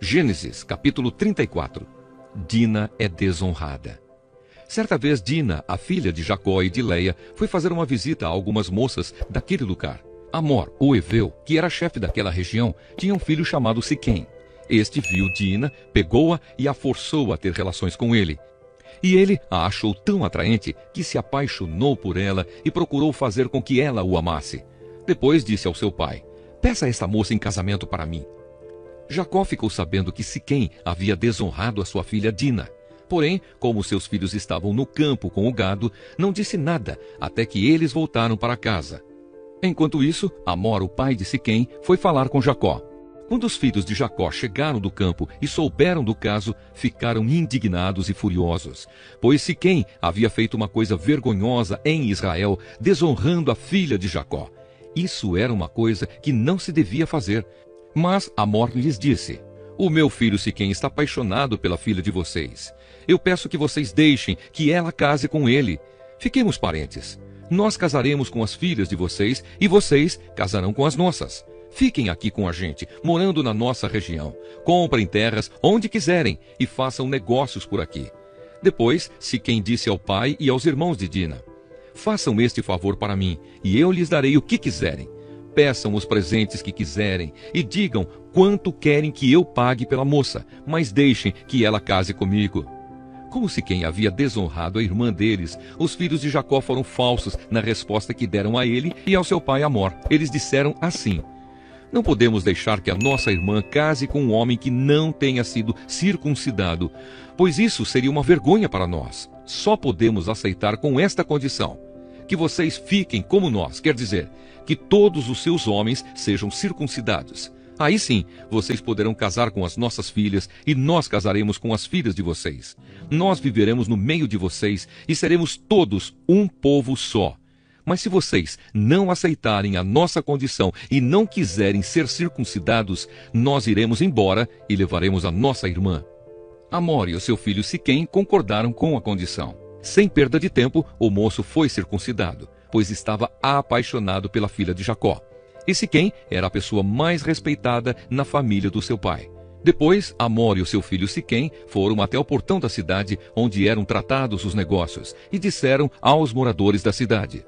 Gênesis, capítulo 34. Dina é desonrada. Certa vez Dina, a filha de Jacó e de Leia, foi fazer uma visita a algumas moças daquele lugar. Amor, o heveu, que era chefe daquela região, tinha um filho chamado Siquém. Este viu Dina, pegou-a e a forçou a ter relações com ele. E ele a achou tão atraente que se apaixonou por ela e procurou fazer com que ela o amasse. Depois disse ao seu pai: peça esta moça em casamento para mim. Jacó ficou sabendo que Siquém havia desonrado a sua filha Dina. Porém, como seus filhos estavam no campo com o gado, não disse nada até que eles voltaram para casa. Enquanto isso, Amor, o pai de Siquém, foi falar com Jacó. Quando os filhos de Jacó chegaram do campo e souberam do caso, ficaram indignados e furiosos, pois Siquém havia feito uma coisa vergonhosa em Israel, desonrando a filha de Jacó. Isso era uma coisa que não se devia fazer. Mas Amor lhes disse: o meu filho Siquém está apaixonado pela filha de vocês. Eu peço que vocês deixem que ela case com ele. Fiquemos parentes. Nós casaremos com as filhas de vocês e vocês casarão com as nossas. Fiquem aqui com a gente, morando na nossa região. Comprem terras onde quiserem e façam negócios por aqui. Depois, Siquém disse ao pai e aos irmãos de Dina: façam este favor para mim e eu lhes darei o que quiserem. Peçam os presentes que quiserem e digam quanto querem que eu pague pela moça, mas deixem que ela case comigo. Como Siquém havia desonrado a irmã deles, os filhos de Jacó foram falsos na resposta que deram a ele e ao seu pai Amor. Eles disseram assim: não podemos deixar que a nossa irmã case com um homem que não tenha sido circuncidado, pois isso seria uma vergonha para nós. Só podemos aceitar com esta condição: que vocês fiquem como nós, quer dizer, que todos os seus homens sejam circuncidados. Aí sim, vocês poderão casar com as nossas filhas e nós casaremos com as filhas de vocês. Nós viveremos no meio de vocês e seremos todos um povo só. Mas se vocês não aceitarem a nossa condição e não quiserem ser circuncidados, nós iremos embora e levaremos a nossa irmã. Amor e o seu filho Siquém concordaram com a condição. Sem perda de tempo, o moço foi circuncidado, pois estava apaixonado pela filha de Jacó. E Siquém era a pessoa mais respeitada na família do seu pai. Depois, Amor e o seu filho Siquém foram até o portão da cidade, onde eram tratados os negócios, e disseram aos moradores da cidade: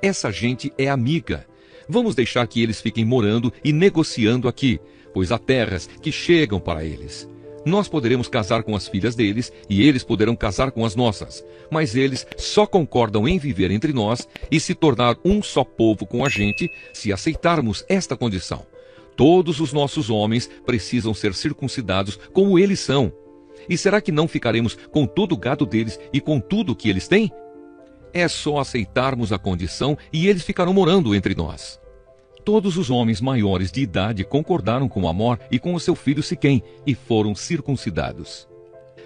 essa gente é amiga. Vamos deixar que eles fiquem morando e negociando aqui, pois há terras que chegam para eles. Nós poderemos casar com as filhas deles e eles poderão casar com as nossas. Mas eles só concordam em viver entre nós e se tornar um só povo com a gente se aceitarmos esta condição. Todos os nossos homens precisam ser circuncidados como eles são. E será que não ficaremos com todo o gado deles e com tudo o que eles têm? É só aceitarmos a condição e eles ficarão morando entre nós. Todos os homens maiores de idade concordaram com Amor e com o seu filho Siquém e foram circuncidados.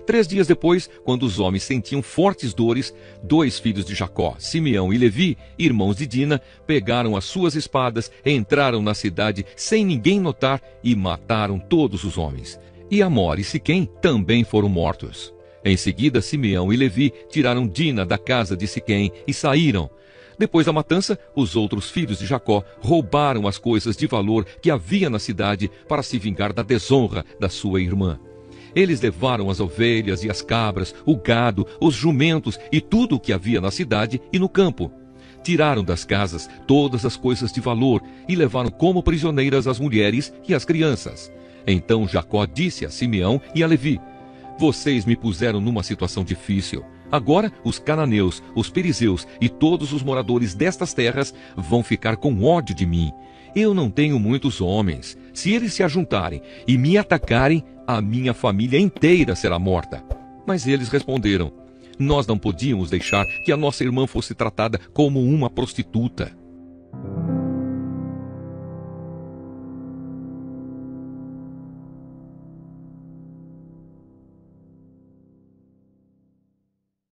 3 dias depois, quando os homens sentiam fortes dores, 2 filhos de Jacó, Simeão e Levi, irmãos de Dina, pegaram as suas espadas, entraram na cidade sem ninguém notar e mataram todos os homens. E Amor e Siquém também foram mortos. Em seguida, Simeão e Levi tiraram Dina da casa de Siquém e saíram. Depois da matança, os outros filhos de Jacó roubaram as coisas de valor que havia na cidade para se vingar da desonra da sua irmã. Eles levaram as ovelhas e as cabras, o gado, os jumentos e tudo o que havia na cidade e no campo. Tiraram das casas todas as coisas de valor e levaram como prisioneiras as mulheres e as crianças. Então Jacó disse a Simeão e a Levi: vocês me puseram numa situação difícil. Agora os cananeus, os perizeus e todos os moradores destas terras vão ficar com ódio de mim. Eu não tenho muitos homens. Se eles se ajuntarem e me atacarem, a minha família inteira será morta. Mas eles responderam: nós não podíamos deixar que a nossa irmã fosse tratada como uma prostituta.